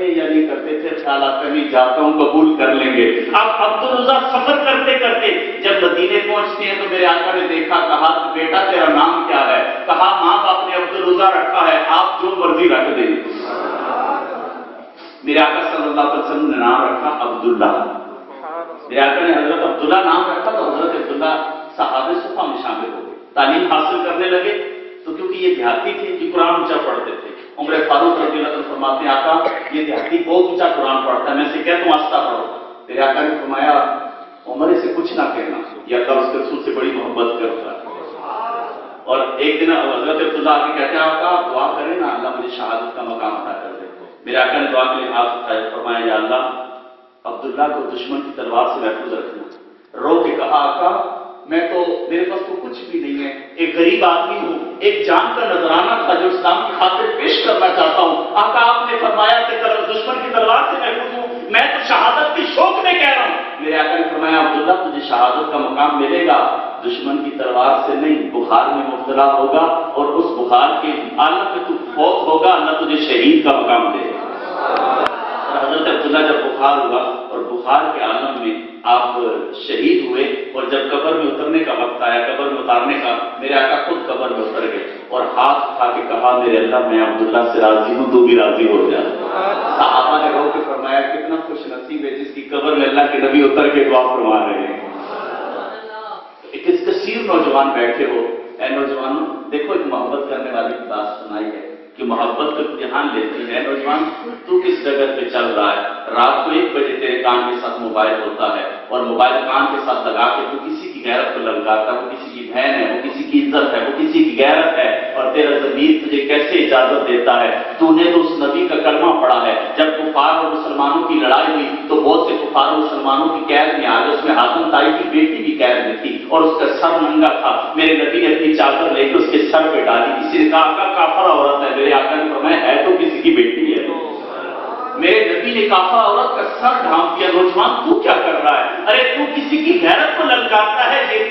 تھے یا نہیں کرتے تھے؟ خیالات میں جاتا ہوں قبول کر لیں گے. اب عبدالرضا سفر کرتے کرتے جب مدینے پہنچتے ہیں تو میرے آقا نے دیکھا, کہا بیٹا تیرا نام کیا ہے؟ کہا ماں باپ نے عبدالرضا رکھا ہے, آپ جو مرضی رکھ دیں. میرے آقا صلی اللہ علیہ وسلم نے نام رکھا عبداللہ. میرے آقا نے حضرت عبداللہ نام رکھا تو حضرت عبداللہ صحابہ صفا میں شامل ہو گئے, تعلیم حاصل کرنے لگے. تو کیونکہ یہ دیہاتی تھے کہ قرآن اونچا پڑھتے تھے, عمر فاروق رضی اللہ عنہ فرماتے ہیں آقا یہ دیہاتی بہت اونچا قرآن پڑھتا ہے, میں سے کہتا ہوں آستہ پڑھو. میرے آقا نے فرمایا عمر اسے کچھ نہ کہنا, یہ اللہ اس کے رسول سے بڑی محبت کرتا ہے. اور ایک دن حضرت عبداللہ آ کے کہتے ہیں آقا دعا کریں نا اللہ مجھے شہادت کا مقام عطا کر دے. میرے آقا نے دعا کے لیے ہاتھ اٹھائے, فرمایا یا اللہ عبداللہ کو دشمن کی تلوار سے محفوظ رکھنا. رو کے کہا آقا میں تو میرے پاس تو کچھ بھی نہیں ہے, ایک غریب آدمی ہوں, ایک جان کا نذرانہ تھا جو اسلام کی خاطر پیش کرنا چاہتا ہوں. آقا آپ نے فرمایا کہ دشمن کی تلوار سے محفوظ ہوں, میں تو شہادت کی شوق میں کہہ رہا ہوں. میرے آقا نے فرمایا عبداللہ تجھے شہادت کا مقام ملے گا, دشمن کی تلوار سے نہیں, بخار میں مبتلا ہوگا اور اس بخار کے عالم میں تو فوت ہوگا, اللہ تجھے شہید کا مقام دے گا. حضرت عبداللہ جب بخار ہوا اور بخار کے عالم میں آپ شہید ہوئے, اور جب قبر میں اترنے کا وقت آیا, قبر میں اتارنے کا, میرے آقا خود قبر میں اتر گئے اور ہاتھ اٹھا کے کہا میرے اللہ میں عبداللہ سے راضی ہوں, تو بھی راضی ہو جا. صحابہ نے رو کے فرمایا کتنا خوش نصیب ہے جس کی قبر میں اللہ کے نبی اتر کے دعا فرما رہے ہیں. ایک کثیر نوجوان بیٹھے ہو, اے نوجوانوں دیکھو ایک محبت کرنے والی کی بات سنائی ہے کہ محبت کا امتحان لیتی ہے. نوجوان تو کس جگہ پہ چل رہا ہے؟ رات کو 1 بجے تیرے کان کے ساتھ موبائل ہوتا ہے اور موبائل کان کے ساتھ لگا کے تو کسی کی غیرت کو للکارتا ہے, وہ کسی کی بہن ہے, وہ کسی کی عزت ہے, وہ کسی کی غیرت ہے, اور تیرا ضمیر تجھے کیسے اجازت دیتا ہے؟ تو نے تو اس نبی کا کلمہ پڑھا ہے. جب کفار اور مسلمانوں کی لڑائی ہوئی تو بہت سے کفار اور مسلمانوں کی قید میں آ گئے, اس میں حاتم طائی کی بیٹی بھی قید میں تھی اور اس کا سر ننگا تھا. میرے نبی نے اپنی چادر لے کے اس کے سر پہ ڈالی. کسی نے کہا آقا کافر عورت ہے, میرے آقا نے فرمایا ہے تو کسی کی بیٹی ہے. میرے نبی نے کافر عورت کا سر ڈھانپ دیا. نوجوان تو کیا کر رہا ہے؟ ارے تو کسی کی غیرت کو للکارتا ہے, یہ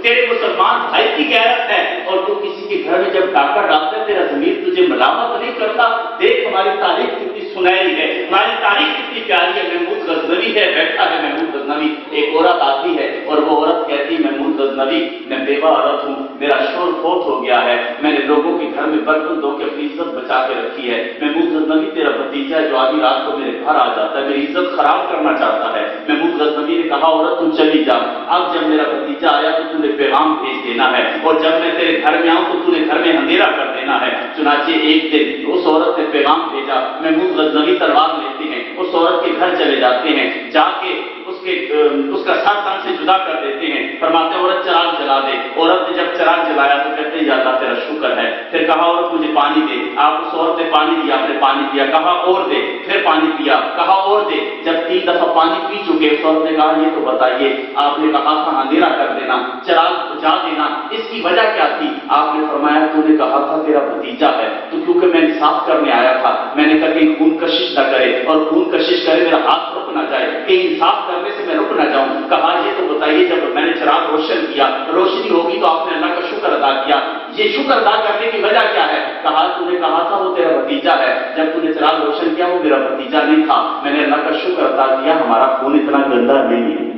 تیرے مسلمان بھائی کی غیرت ہے, اور تو کسی کے گھر میں جب ڈاکہ ڈالتا ہے تیرا ضمیر تجھے ملامت نہیں کرتا. دیکھ ہماری تاریخ کتنی سنہری ہے, ہماری تاریخ کتنی پیاری ہے. محمود غزنوی ہے, بیٹھا ہے محمود غزنوی, ایک عورت آتی ہے اور وہ عورت کہتی ہے محمود غزنوی میں بیوہ عورت ہوں, میرا شوہر فوت ہو گیا ہے, میں نے لوگوں کے گھر میں برتن دھو کے اپنی عزت بچا کے رکھی ہے. محمود غزنوی تیرا بھتیجا ہے جو آدھی رات کو میرے گھر آ جاتا ہے, میری عزت خراب کرنا چاہتا ہے. محمود غزنوی نے کہا عورت تم چلی جا, اب جب میرا بھتیجا آیا تو تم نے پیغام بھیج دینا ہے, اور جب میں تیرے گھر میں آؤں تو تم نے گھر میں اندھیرا کر دینا ہے. چنانچہ ایک دن اس عورت نے پیغام بھیجا. محمود غزنوی تلوار لیتے ہیں, اس عورت کے گھر چلے جاتے ہیں, جا کے اس کا سر تن سے جدا کر دیتے ہیں. فرماتے ہیں عورت چراغ جلا دے. عورت نے جب چراغ جلایا تو کہتے ہیں یا اللہ تیرا شکر ہے. پھر کہا عورت مجھے پانی دے. آپ اس عورت نے پانی دیا, آپ نے پانی دیا. کہا اور دے. پھر پانی پیا. کہا اور دے. جب 3 دفعہ پانی پی چکے اس عورت نے کہا یہ تو بتائیے آپ نے کہا تھا اندھیرا کر دینا, چراغ بجھا دینا, اس کی وجہ کیا تھی؟ آپ نے فرمایا تو نے کہا تھا تیرا بھتیجا ہے, تو کیونکہ میں انصاف کرنے آیا تھا, میں نے کہا کہ خون کشش نہ کرے, اور خون کشش کرے میرا ہاتھ رک نہ جائے, کہ انصاف کرنے سے میں رک نہ جاؤں. کہا یہ تو بتائیے جب میں نے چراغ روشن کیا, روشنی ہوگی تو آپ نے اللہ کا شکر ادا کیا, یہ شکر ادا کرنے کی وجہ کیا ہے؟ کہا تو نے کہا تھا وہ تیرا بھتیجا ہے, جب تو نے چراغ روشن کیا وہ میرا بھتیجا نہیں تھا, میں نے اللہ کا شکر ادا کیا, ہمارا خون اتنا گندا نہیں ہے.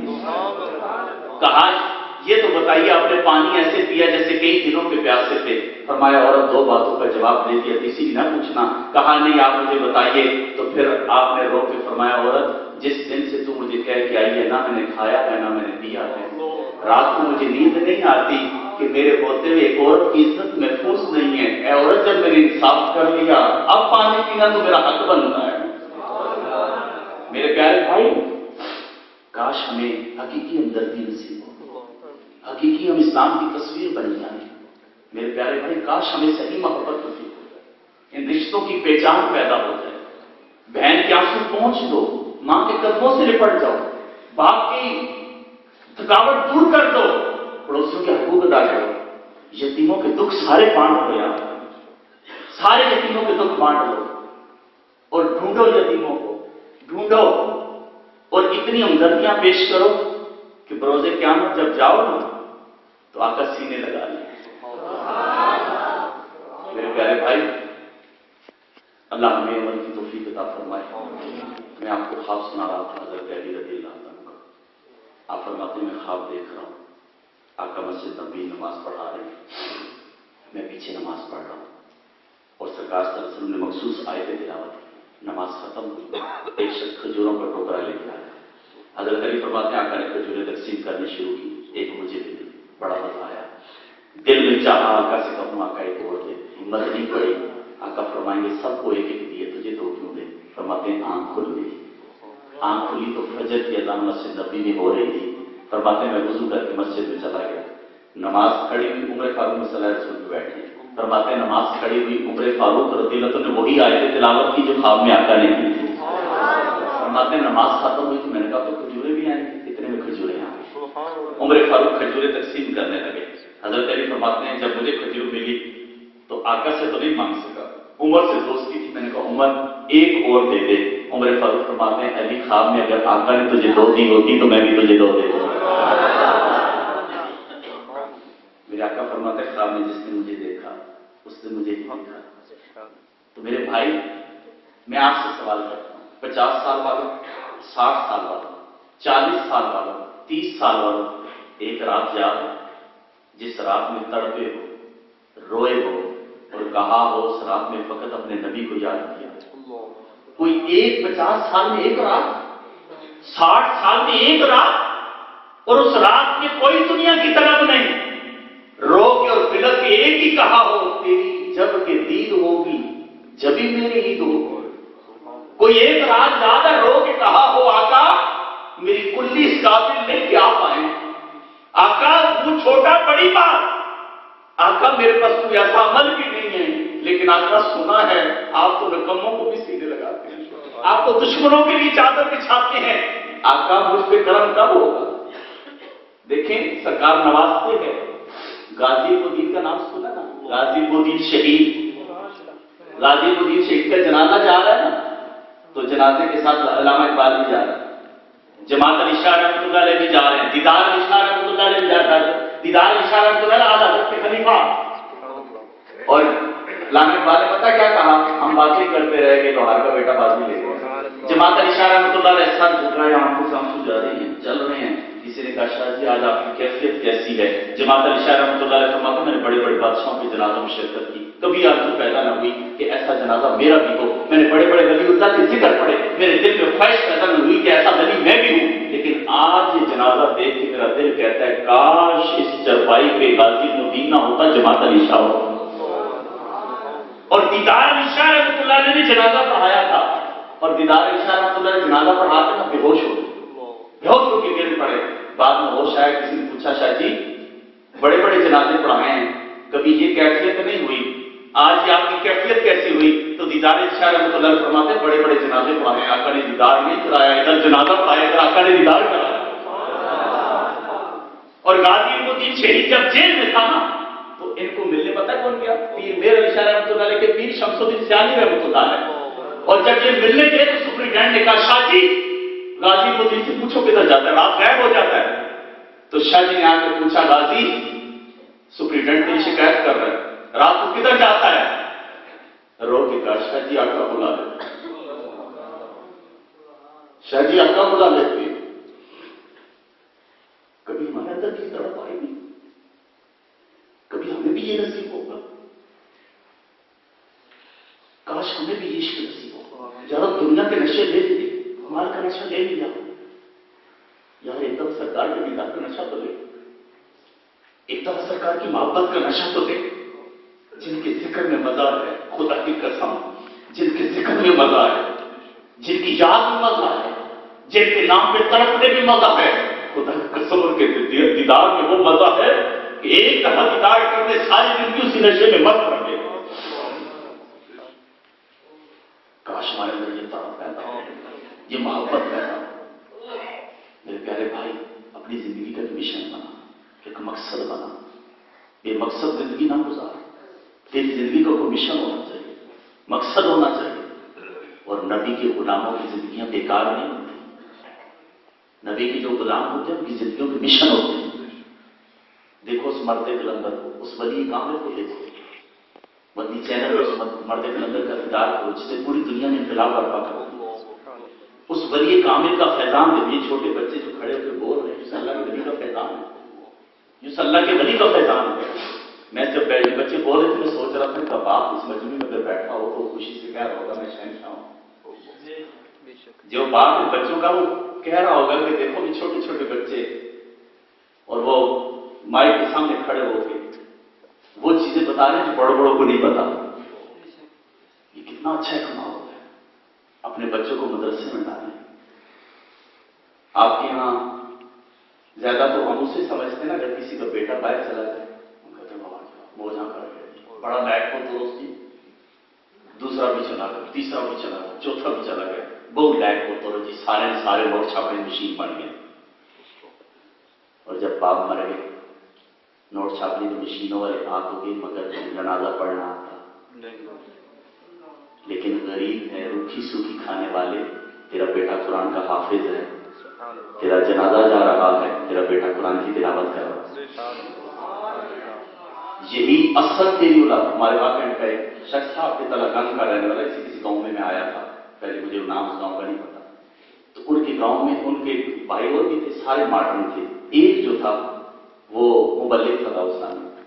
کہا یہ تو بتائیے آپ نے پانی ایسے پیا جیسے کئی دنوں کے پیاسے تھے. فرمایا عورت 2 باتوں کا جواب دے دیا, تیسری نہ پوچھنا. کہا نہیں آپ مجھے بتائیے. تو پھر آپ نے رو کے فرمایا عورت جس دن سے تو مجھے کہہ کے آئی ہے نہ میں نے کھایا ہے نہ میں نے پیا ہے, رات کو مجھے نیند نہیں آتی کہ میرے ہوتے ہوئے ایک عورت کی عزت محفوظ نہیں ہے. اے عورت جب میں نے انصاف کر لیا اب پانی پینا تو میرا حق بنتا ہے. میرے پیارے بھائی کاش ہمیں حقیقی ہمدردی نصیب ہو, حقیقی ہم اسلام کی تصویر بن جائیں. میرے پیارے بھائی کاش ہمیں صحیح محبت نصیب ہو جائے, ان رشتوں کی پہچان پیدا ہو جائے. بہن کے آنسو پہنچ دو, ماں کے قدموں سے لپٹ جاؤ, باپ کی تھکاوٹ دور کر دو, پڑوسیوں کے حقوق ادا کرو, یتیموں کے دکھ سارے بانٹ دو. یار سارے یتیموں کے دکھ بانٹ دو اور ڈھونڈو, یتیموں کو ڈھونڈو اور اتنی ہمدردیاں پیش کرو کہ بروز قیامت جب جاؤ نا تو آقا سینے لگا لیں. میرے پیارے بھائی اللہ ہمیں عمل کی توفیق عطا فرمائے۔ میں آپ کو خواب سنا رہا تھا حضرت علی رضی اللہ عنہ کا۔ آپ فرماتے ہیں میں خواب دیکھ رہا ہوں، آقا مسجد نبی نماز پڑھا رہے ہیں، میں پیچھے نماز پڑھ رہا ہوں، اور سرکار صلی اللہ علیہ وسلم نے مخصوص آیت تلاوت کی، نماز ختم ہوئی، ایک شخص کھجوروں کا ٹوکرا لے کے آیا، حضرت علی فرماتے ہیں آقا نے کھجوریں تقسیم کرنی شروع کی، ایک مجھے دے دی، بڑا مزہ آیا، دل میں چاہا آقا سے کہوں آقا ایک اور دے، ہمت نہیں پڑی، آقا فرمائیں گے سب کو ایک ایک دیے، تجھے دو کیوں دے؟ فرماتے ہیں آنکھ کھل گئی، آنکھ کھلی تو فجر کی اذان مسجد نبی میں ہو رہی تھی، فرماتے ہیں میں وضو کر کے مسجد میں چلا گیا، نماز کھڑی ہوئی عمر فاروق صلی اللہ علیہ وسلم پہ بیٹھے، فرماتے ہیں نماز کھڑی ہوئی عمر فاروق رضی اللہ عنہ نے وہی آیت تلاوت کی جو خواب میں آقا نے کی تھی، فرماتے ہیں نماز ختم ہوئی تو میں نے کہا تو کھجوریں بھی آئیں گی، اتنے میں کھجوریں آ گئی، عمر فاروق کھجوریں تقسیم کرنے لگے، حضرت علی فرماتے ہیں جب مجھے کھجور ملی تو آقا سے تو نہیں مانگ سکا، عمر سے دوستی تھی، میں نے کہا عمر ایک اور دے دے، عمر فاروق فرماتے ہیں علی خواب میں اگر آقا نے تجھے دو دی ہوتی تو میں بھی تجھے دو دے دوں، میرے آقا فرماتے ہیں خواب میں جس نے مجھے دیکھا اس نے مجھے دیکھا، تو میرے بھائی میں آپ سے سوال کرتا ہوں، 50 سال والوں، 60 سال والوں، 40 سال والوں، 30 سال والوں، ایک رات یاد ہے جس رات میں تڑپے ہو، روئے ہو اور کہا ہو اس رات میں فقط اپنے نبی کو یاد کیا، کوئی ایک 50 سال میں ایک رات، 60 سال میں ایک رات، اور اس رات میں کوئی دنیا کی طلب نہیں، رو کے اور بلک کے ایک ہی کہا ہو تیری جب کہ دید ہوگی جبھی میری عید ہوگی، کوئی ایک رات زیادہ رو کے کہا ہو آقا میری کلی اس قابل نہیں کہ آپ آئیں، آقا وہ چھوٹا بڑی بات، آقا میرے پاس کوئی ایسا عمل بھی نہیں ہے، لیکن آقا سنا ہے آپ تو نکموں کو بھی سیدھے لگاتے ہیں، آپ تو دشمنوں کے لیے چادر بچھاتے ہیں، آقا مجھ پہ کرم کب ہوگا؟ دیکھیں سرکار نوازتے ہیں، غازی الدین کا نام سنا نا، غازی الدین شہید، غازی الدین شہید کا جنازہ جا رہا ہے نا، تو جنازے کے ساتھ علامہ اقبال بھی جا رہا ہے، جماعت علی شاہ رحمۃ اللہ علیہ بھی جا رہے ہیں، دیدار علی شاہ رحمۃ اللہ علیہ بھی جا رہا ہے، دیدار علی شاہ رحمۃ اللہ علیہ حضرت کے خلیفہ، اور علامہ اقبال نے پتہ کیا کہا، ہم باتیں کرتے رہے کہ لوہار کا بیٹا بازی لے گیا، جماعت علی شاہ رحمۃ اللہ علیہ ساتھ جھک رہے ہیں، آنکھوں سے آنسو جا رہے ہیں، چل رہے ہیں، کسی نے کہا شاہ جی آج آپ کی کیفیت کیسی ہے؟ جماعت علی شاہ رحمۃ اللہ علیہ فرماتے ہیں میں نے بڑے بڑے بادشاہوں کے جنازوں میں شرکت کی، کبھی آرزو پیدا نہ ہوئی کہ ایسا جنازہ میرا بھی ہو، میں نے بڑے بڑے ولی اللہ کے ذکر پڑھے، میرے دل میں خواہش پیدا نہ ہوئی کہ ایسا ولی میں بھی ہوں، لیکن آج یہ جنازہ دیکھ کے میرا دل کہتا ہے کاش اس چرپائی پہ غازی الدین نہ ہوتا، جماعت علی شاہ ہوتا۔ اور دیدار علی شاہ رحمۃ اللہ علیہ نے جنازہ پڑھایا تھا، اور دیدار علی شاہ رحمۃ اللہ نے جنازہ پڑھاتے نا بے ہوش ہو گئے، بہت لوگ گر پڑے، بعد میں ہوش آیا، کسی نے پوچھا شاہ جی بڑے بڑے جنازے پڑھائے ہیں کبھی یہ کیفیت نہیں ہوئی، آج یہ آپ کی کیفیت کیسی ہوئی؟ تو دیدار علی شاہ رحمۃ اللہ فرماتے ہیں بڑے بڑے جنازے پڑھائے ہیں، آقا نے دیدار نہیں کرایا، ادھر جنازہ پڑھایا ادھر آقا نے دیدار کرایا۔ اور غازی الدین شہید جب جیل میں تھا نا تو ان کو ملنے پتا کون گیا؟ پیر میر علی شاہ رحمۃ اللہ علیہ کے پیر شمس الدین سیانی رحمۃ اللہ علیہ، اور جب یہ ملنے گئے تو سپرنٹینڈنٹ نے کہا شاہ جی غازی الدین سے پوچھو کدھر جاتا ہے، رات غائب ہو جاتا ہے، تو شاہ جی نے آ کے پوچھا غازی سپرنٹینڈنٹ کی شکایت کر رہا ہے، رات کو کدھر جاتا ہے؟ رو کے کہا شاہ جی آقا بلا لے، شاہ جی آقا بلا لیتے، کبھی ہمارے اندر کی طرف آئے گی، کبھی ہمیں بھی یہ نصیب ہوگا، کاش ہمیں بھی عشق نصیب ہوگا، ذرا دنیا کے نشے لے لیتے، مال کا نشہ لے لیا یار، ایک دم سرکار کے دیدار کا نشہ تو لے، ایک دم سرکار کی محبت کا نشہ تو لے، جن کے ذکر میں مزہ ہے، خدا کی قسم جن کے ذکر میں مزہ ہے، جن کی یاد میں مزہ ہے، جن کے نام پہ تڑپنے میں مزہ ہے، خدا کی قسم ان کے دیدار میں وہ مزہ ہے کہ ایک دفعہ دیدار کرنے ساری زندگی اسی نشے میں مست رہ گئے۔ کاش ہمارے اندر یہ طرف پیدا ہو، یہ محبت پیدا ہو۔ میرے پیارے بھائی اپنی زندگی کا مشن بنا، ایک مقصد بنا، یہ مقصد زندگی نہ گزار، تیری زندگی کا کوئی مشن ہونا چاہیے، مقصد ہونا چاہیے، اور نبی کے غلاموں کی زندگیاں بیکار نہیں ہوتی، نبی کے جو غلام ہوتے ہیں ان کی زندگیوں کے مشن ہوتے ہیں۔ دیکھو اس مرد قلندر کو، اس ولی کامل کو دیکھو، مدنی چینل اس مرد کلندر کا دیدار کرو جس سے پوری دنیا میں انقلاب برپا کرو. اس ولی کامل کا فیضان جب یہ چھوٹے بچے جو کھڑے ہو کے بول رہے ہیں جس اللہ کے ولی کا فیضان ہے, جس اللہ کے ولی کا فیضان ہے. میں جب بچے بول رہے تھے میں سوچ رہا تھا کہ باپ اس مجمع میں اگر بیٹھا ہو تو خوشی سے کہہ رہا ہوگا میں شہنشاہ ہوں. جو باپ بچوں کا وہ کہہ رہا ہوگا کہ دیکھو یہ چھوٹے چھوٹے بچے اور وہ مائک کے سامنے کھڑے ہو کے وہ چیزیں بتا رہے ہیں جو بڑوں بڑوں کو نہیں پتا. یہ کتنا اچھا کما ہوتا ہے. اپنے بچوں کو مدرسے میں ڈالیں. آپ کے یہاں زیادہ تو ہم اسے سمجھتے ہیں نا اگر کسی کا بیٹا باہر چلا جائے کہتے ہیں بابا وہ جہاں کر گیا بڑا لائٹ کو درست تھی, دوسرا بھی چلا گیا, تیسرا بھی چلا گیا, چوتھا بھی چلا گیا, بہت لائٹ کو تو جی سارے نوٹ چھاپنے مشین بن گئے. اور جب باپ مر گئے نوٹ چھاپنے کی مشینوں والے ہاتھ ہو گئے مگر جنازہ پڑھنا آتا. لیکن غریب ہے روکھی سوکھی کھانے والے, تیرا بیٹا قرآن کا حافظ ہے, تیرا جنازہ جا رہا ہے, تیرا بیٹا قرآن کی تلاوت کر رہا ہے. یہی اصل تیری اولاد. ہمارے واقع کا ایک شخص تھا آپ کے تلنگانہ کا رہنے والا, کسی گاؤں میں آیا تھا, پہلے مجھے نام اس گاؤں کا نہیں پتا. تو ان کے گاؤں میں ان کے بھائی اور بھی تھے, سارے ماڈرن تھے. ایک جو تھا وہ مبلغ تھا اسلام میں.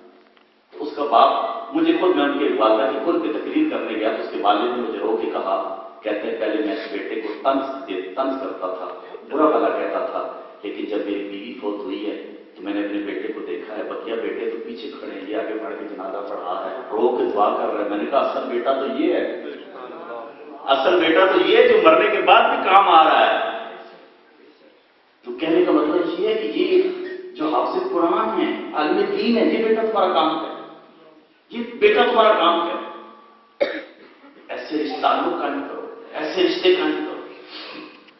تو اس کا باپ مجھے خود, میں ان کے والدہ کی خود پہ تقریر کرنے گیا تو اس کے والد نے مجھے رو کے کہا, کہتے ہیں پہلے میں اس بیٹے کو طنز کرتا تھا, برا بھلا کہتا تھا, لیکن جب میری بیوی فوت ہوئی ہے تو میں نے اپنے بیٹے کو دیکھا ہے, بقیہ بیٹے تو پیچھے کھڑے ہیں, یہ آگے بڑھ کے جنازہ پڑھا ہے, رو کے دعا کر رہا ہے. میں نے کہا اصل بیٹا تو یہ ہے, اصل بیٹا تو یہ ہے جو مرنے کے بعد بھی کام آ رہا ہے. تو کہنے کا مطلب یہ ہے کہ یہ جو حافظ قرآن ہے, عالم دین ہے, یہ بیٹا تمہارا کام ہے, یہ بیٹا تمہارا کام ہے. ایسے رشتے تعلق قائم کرو, ایسے رشتے قائم کرو.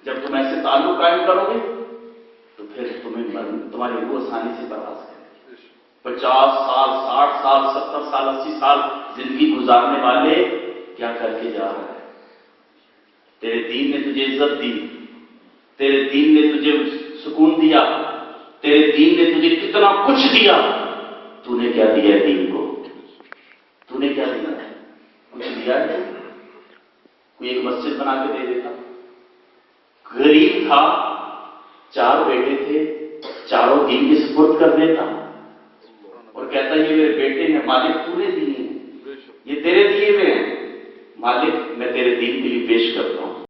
جب تم ایسے تعلق قائم کرو گے تو پھر تمہاری روح آسانی سے پرواز کرے. 50 سال 60 سال 70 سال 80 سال زندگی گزارنے والے کیا کر کے جا رہے ہیں؟ تیرے دین نے تجھے عزت دی, تیرے دین نے تجھے سکون دیا, تیرے دین نے تجھے کتنا کچھ دیا. تو نے کیا دیا ہے دین کو؟ تو نے کیا دیا ہے؟ کچھ دیا ہے؟ کوئی ایک مسجد بنا کے دے دیتا. غریب تھا, 4 بیٹے تھے, چاروں دین کے سپرد کر دیتا اور کہتا یہ میرے بیٹے ہیں, مالک تو نے دیے ہیں, یہ تیرے دیے ہوئے ہیں, مالک میں تیرے دین کے لیے پیش کرتا ہوں.